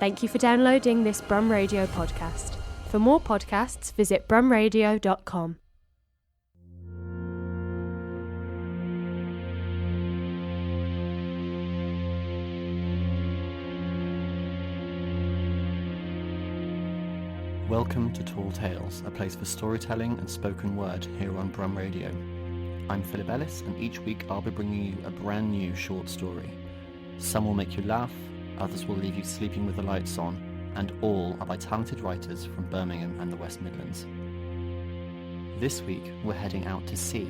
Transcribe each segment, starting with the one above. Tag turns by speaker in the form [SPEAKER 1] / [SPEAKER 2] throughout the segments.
[SPEAKER 1] Thank you for downloading this Brum Radio podcast. For more podcasts, visit brumradio.com.
[SPEAKER 2] Welcome to Tall Tales, a place for storytelling and spoken word here on Brum Radio. I'm Philip Ellis, and each week I'll be bringing you a brand new short story. Some will make you laugh, others will leave you sleeping with the lights on, and all are by talented writers from Birmingham and the West Midlands. This week we're heading out to sea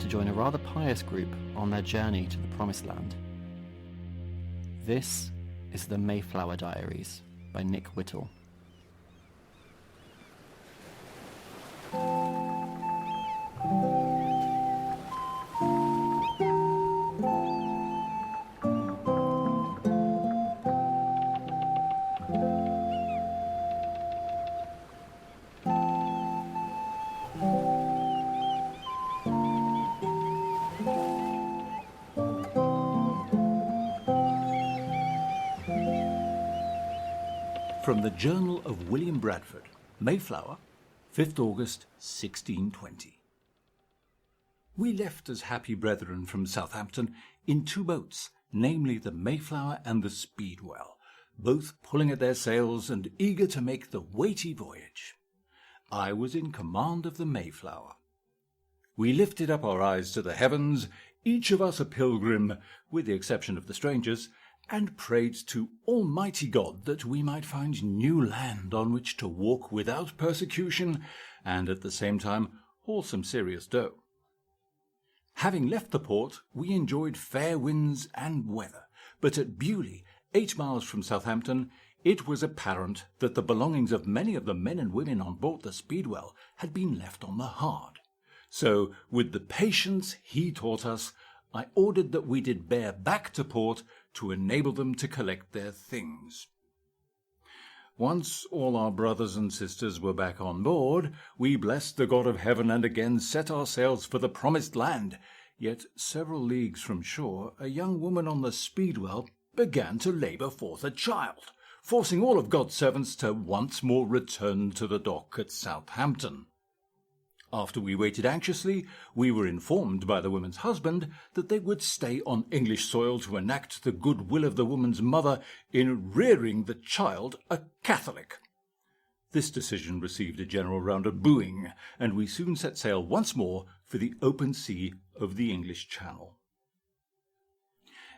[SPEAKER 2] to join a rather pious group on their journey to the Promised Land. This is the Mayflower Diaries by Nick Whittle.
[SPEAKER 3] From the Journal of William Bradford, Mayflower, 5th August, 1620. We left as happy brethren from Southampton in 2 boats, namely the Mayflower and the Speedwell, both pulling at their sails and eager to make the weighty voyage. I was in command of the Mayflower. We lifted up our eyes to the heavens, each of us a pilgrim, with the exception of the strangers, and prayed to Almighty God that we might find new land on which to walk without persecution, and at the same time haul some serious dough. Having left the port, we enjoyed fair winds and weather, but at Bewley, 8 miles from Southampton, it was apparent that the belongings of many of the men and women on board the Speedwell had been left on the hard. So, with the patience he taught us, I ordered that we did bear back to port to enable them to collect their things. Once all our brothers and sisters were back on board, we blessed the God of heaven and again set our sails for the Promised Land. Yet several leagues from shore, a young woman on the Speedwell began to labour forth a child, forcing all of God's servants to once more return to the dock at Southampton. After we waited anxiously, we were informed by the woman's husband that they would stay on English soil to enact the good will of the woman's mother in rearing the child a Catholic. This decision received a general round of booing, and we soon set sail once more for the open sea of the English Channel.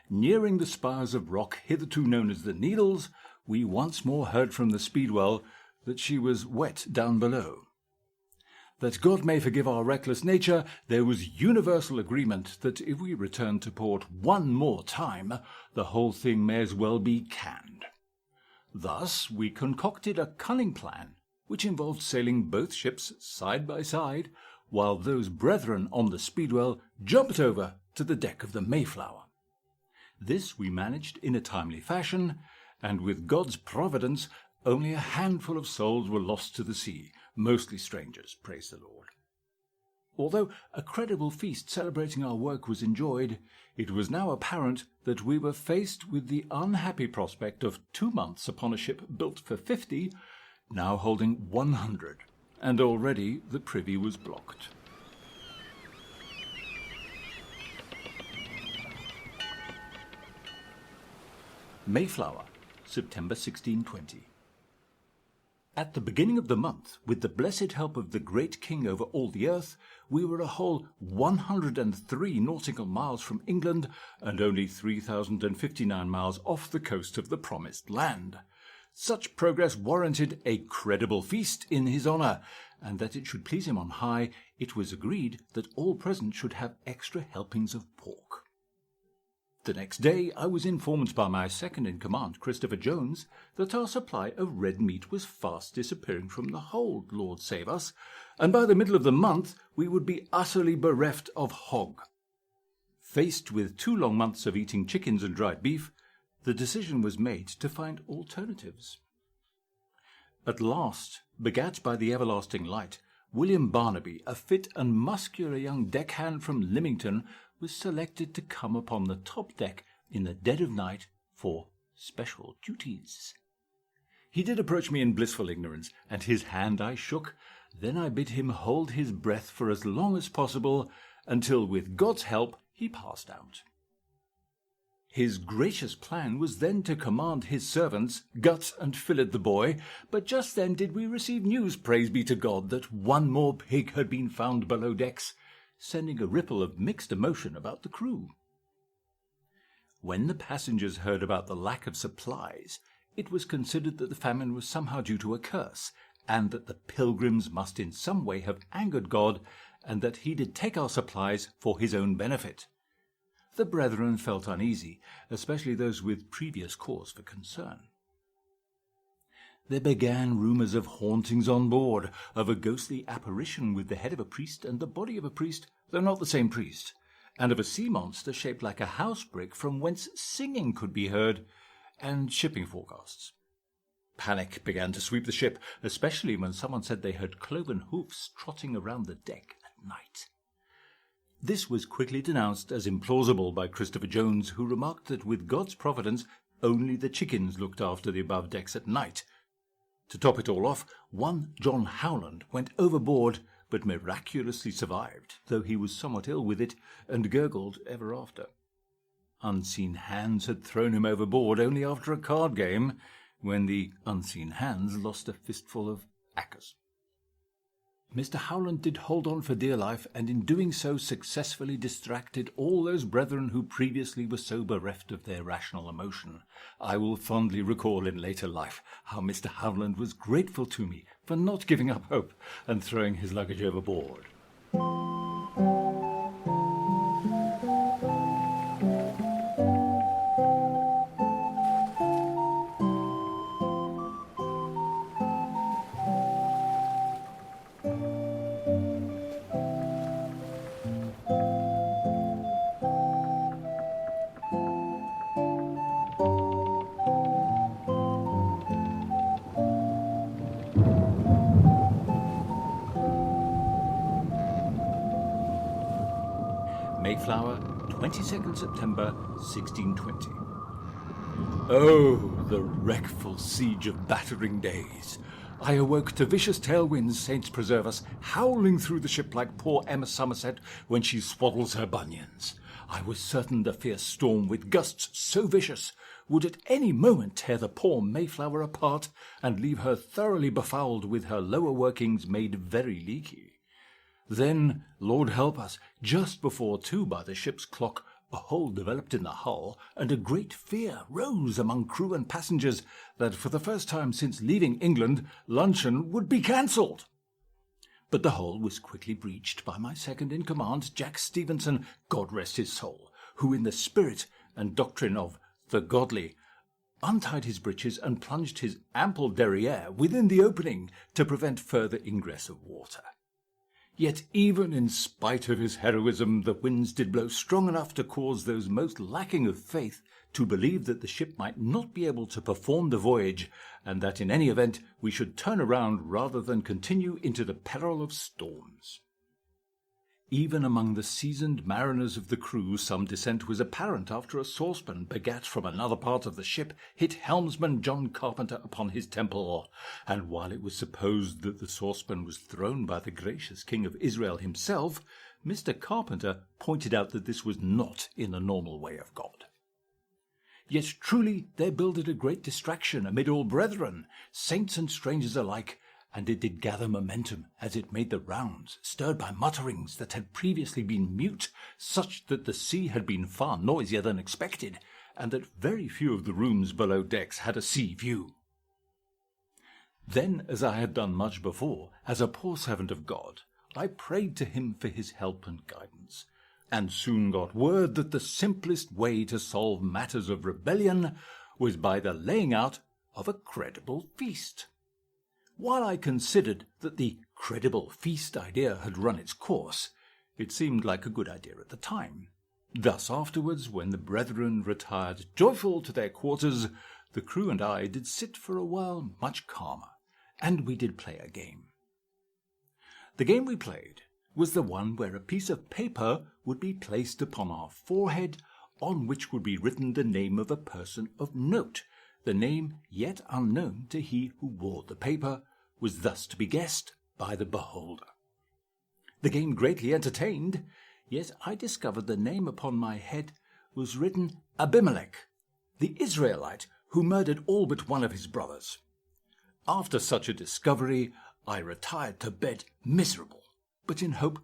[SPEAKER 3] Nearing the spires of rock hitherto known as the Needles, we once more heard from the Speedwell that she was wet down below. That God may forgive our reckless nature, there was universal agreement that if we returned to port one more time, the whole thing may as well be canned. Thus we concocted a cunning plan, which involved sailing both ships side by side, while those brethren on the Speedwell jumped over to the deck of the Mayflower. This we managed in a timely fashion, and with God's providence, only a handful of souls were lost to the sea, mostly strangers, praise the Lord. Although a credible feast celebrating our work was enjoyed, it was now apparent that we were faced with the unhappy prospect of 2 months upon a ship built for 50, now holding 100, and already the privy was blocked. Mayflower, September 1620. At the beginning of the month, with the blessed help of the great King over all the earth, we were a whole 103 nautical miles from England and only 3,059 miles off the coast of the Promised Land. Such progress warranted a credible feast in his honour, and that it should please him on high, it was agreed that all present should have extra helpings of pork. The next day I was informed by my second-in-command, Christopher Jones, that our supply of red meat was fast disappearing from the hold, Lord save us, and by the middle of the month we would be utterly bereft of hog. Faced with 2 long months of eating chickens and dried beef, the decision was made to find alternatives. At last, begat by the everlasting light, William Barnaby, a fit and muscular young deckhand from Lymington, was selected to come upon the top deck in the dead of night for special duties. He did approach me in blissful ignorance, and his hand I shook. Then I bid him hold his breath for as long as possible, until with God's help he passed out. His gracious plan was then to command his servants, gut and fillet the boy, but just then did we receive news, praise be to God, that one more pig had been found below decks, sending a ripple of mixed emotion about the crew. When the passengers heard about the lack of supplies, it was considered that the famine was somehow due to a curse, and that the pilgrims must in some way have angered God, and that he did take our supplies for his own benefit. The brethren felt uneasy, especially those with previous cause for concern. There began rumours of hauntings on board, of a ghostly apparition with the head of a priest and the body of a priest, though not the same priest, and of a sea monster shaped like a house brick from whence singing could be heard, and shipping forecasts. Panic began to sweep the ship, especially when someone said they heard cloven hoofs trotting around the deck at night. This was quickly denounced as implausible by Christopher Jones, who remarked that with God's providence only the chickens looked after the above decks at night. To top it all off, one John Howland went overboard, but miraculously survived, though he was somewhat ill with it, and gurgled ever after. Unseen hands had thrown him overboard only after a card game, when the unseen hands lost a fistful of acres. Mr. Howland did hold on for dear life, and in doing so successfully distracted all those brethren who previously were so bereft of their rational emotion. I will fondly recall in later life how Mr. Howland was grateful to me for not giving up hope and throwing his luggage overboard. Mayflower, 22nd September, 1620. Oh, the wreckful siege of battering days! I awoke to vicious tailwinds, saints preserve us, howling through the ship like poor Emma Somerset when she swaddles her bunions. I was certain the fierce storm, with gusts so vicious, would at any moment tear the poor Mayflower apart and leave her thoroughly befouled with her lower workings made very leaky. Then, Lord help us, just before 2 by the ship's clock, a hole developed in the hull, and a great fear rose among crew and passengers that for the first time since leaving England, luncheon would be cancelled. But the hole was quickly breached by my second-in-command, Jack Stevenson, God rest his soul, who in the spirit and doctrine of the godly untied his breeches and plunged his ample derriere within the opening to prevent further ingress of water. Yet even in spite of his heroism, the winds did blow strong enough to cause those most lacking of faith to believe that the ship might not be able to perform the voyage, and that in any event we should turn around rather than continue into the peril of storms. Even among the seasoned mariners of the crew some dissent was apparent after a saucepan, begat from another part of the ship, hit helmsman John Carpenter upon his temple, and while it was supposed that the saucepan was thrown by the gracious King of Israel himself, Mr. Carpenter pointed out that this was not in the normal way of God. Yet truly there builded a great distraction amid all brethren, saints and strangers alike, and it did gather momentum as it made the rounds, stirred by mutterings that had previously been mute, such that the sea had been far noisier than expected, and that very few of the rooms below decks had a sea view. Then, as I had done much before, as a poor servant of God, I prayed to him for his help and guidance, and soon got word that the simplest way to solve matters of rebellion was by the laying out of a credible feast. While I considered that the credible feast idea had run its course, it seemed like a good idea at the time. Thus afterwards, when the brethren retired joyful to their quarters, the crew and I did sit for a while much calmer, and we did play a game. The game we played was the one where a piece of paper would be placed upon our forehead, on which would be written the name of a person of note, the name yet unknown to he who wore the paper was thus to be guessed by the beholder. The game greatly entertained, yet I discovered the name upon my head was written Abimelech, the Israelite who murdered all but one of his brothers. After such a discovery, I retired to bed miserable, but in hope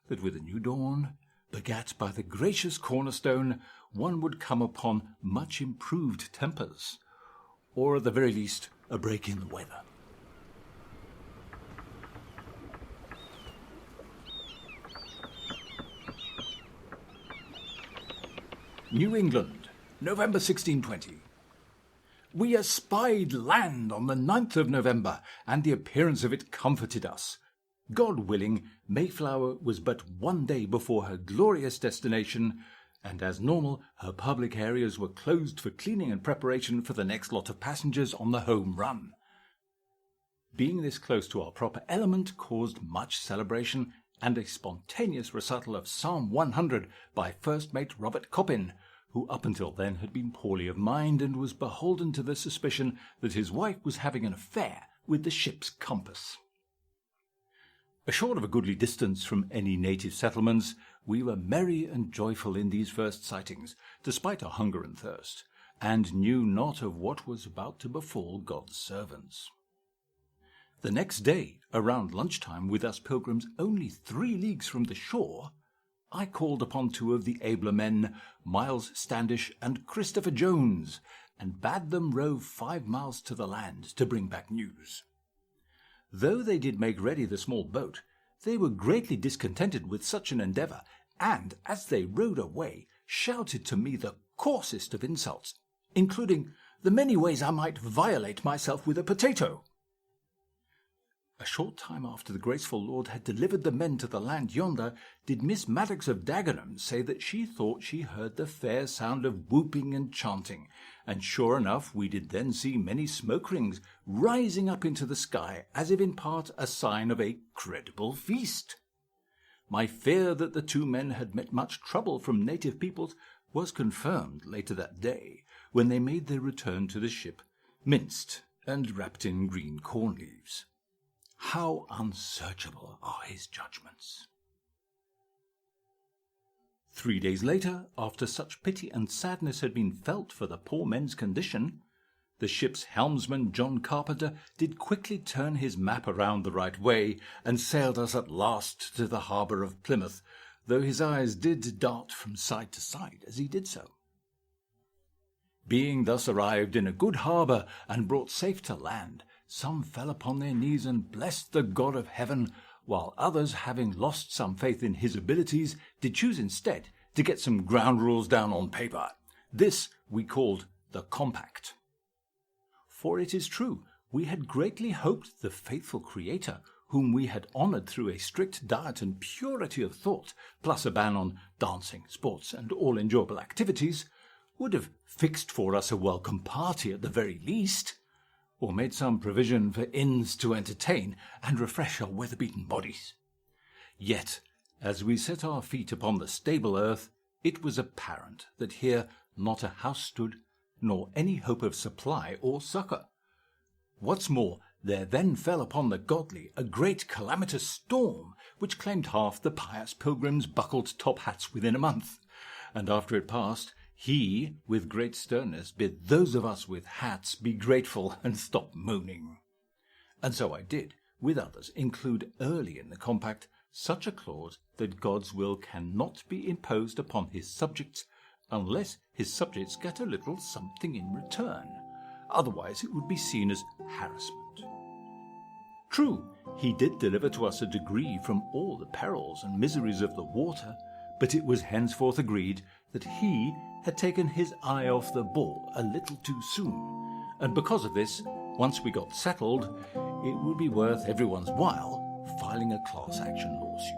[SPEAKER 3] that with a new dawn, begat by the gracious cornerstone, one would come upon much improved tempers, or at the very least a break in the weather. New England, November 1620. We espied land on the 9th of November, and the appearance of it comforted us. God willing, Mayflower was but one day before her glorious destination, and as normal, her public areas were closed for cleaning and preparation for the next lot of passengers on the home run. Being this close to our proper element caused much celebration and a spontaneous recital of Psalm 100 by First Mate Robert Coppin, who up until then had been poorly of mind and was beholden to the suspicion that his wife was having an affair with the ship's compass. Ashort of a goodly distance from any native settlements, we were merry and joyful in these first sightings, despite our hunger and thirst, and knew not of what was about to befall God's servants. The next day, around lunchtime, with us pilgrims only 3 leagues from the shore, I called upon 2 of the abler men, Miles Standish and Christopher Jones, and bade them row 5 miles to the land to bring back news. Though they did make ready the small boat, they were greatly discontented with such an endeavour, and, as they rowed away, shouted to me the coarsest of insults, including the many ways I might violate myself with a potato. A short time after the graceful lord had delivered the men to the land yonder, did Miss Maddox of Dagenham say that she thought she heard the fair sound of whooping and chanting, and sure enough we did then see many smoke rings rising up into the sky, as if in part a sign of a credible feast. My fear that the 2 men had met much trouble from native peoples was confirmed later that day, when they made their return to the ship, minced and wrapped in green corn leaves. How unsearchable are his judgments! 3 days later, after such pity and sadness had been felt for the poor men's condition, the ship's helmsman John Carpenter did quickly turn his map around the right way, and sailed us at last to the harbour of Plymouth, though his eyes did dart from side to side as he did so. Being thus arrived in a good harbour and brought safe to land, some fell upon their knees and blessed the God of heaven, while others, having lost some faith in his abilities, did choose instead to get some ground rules down on paper. This we called the Compact. For it is true, we had greatly hoped the faithful Creator, whom we had honoured through a strict diet and purity of thought, plus a ban on dancing, sports, and all enjoyable activities, would have fixed for us a welcome party at the very least, or made some provision for inns to entertain and refresh our weather-beaten bodies. Yet, as we set our feet upon the stable earth, it was apparent that here not a house stood, nor any hope of supply or succour. What's more, there then fell upon the godly a great calamitous storm, which claimed half the pious pilgrims' buckled top hats within a month, and after it passed, he, with great sternness, bid those of us with hats be grateful and stop moaning. And so I did, with others, include early in the compact such a clause that God's will cannot be imposed upon his subjects unless his subjects get a little something in return. Otherwise it would be seen as harassment. True, he did deliver to us a degree from all the perils and miseries of the water, but it was henceforth agreed that he had taken his eye off the ball a little too soon, and because of this, once we got settled, it would be worth everyone's while filing a class action lawsuit.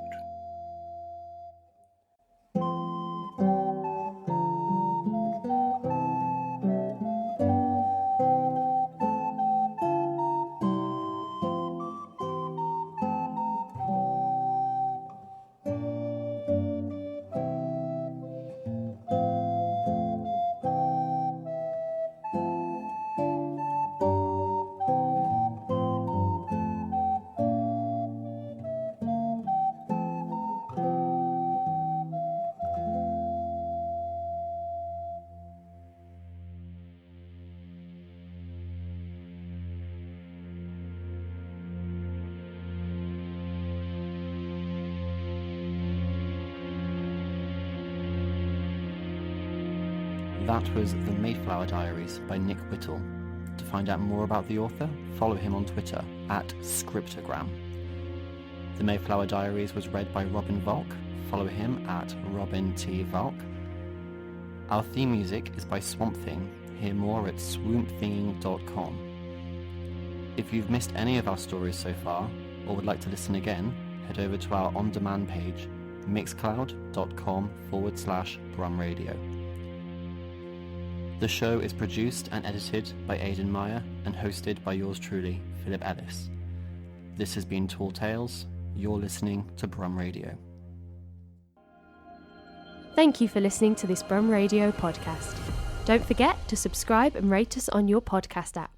[SPEAKER 2] That was The Mayflower Diaries by Nick Whittle. To find out more about the author, follow him on Twitter @Scriptogram. The Mayflower Diaries was read by Robin Valk. Follow him @Robin T. Valk. Our theme music is by Swamp Thing. Hear more at swampthing.com. If you've missed any of our stories so far, or would like to listen again, head over to our on-demand page, mixcloud.com/Brum Radio. The show is produced and edited by Aidan Maier and hosted by yours truly, Philip Ellis. This has been Tall Tales. You're listening to Brum Radio.
[SPEAKER 1] Thank you for listening to this Brum Radio podcast. Don't forget to subscribe and rate us on your podcast app.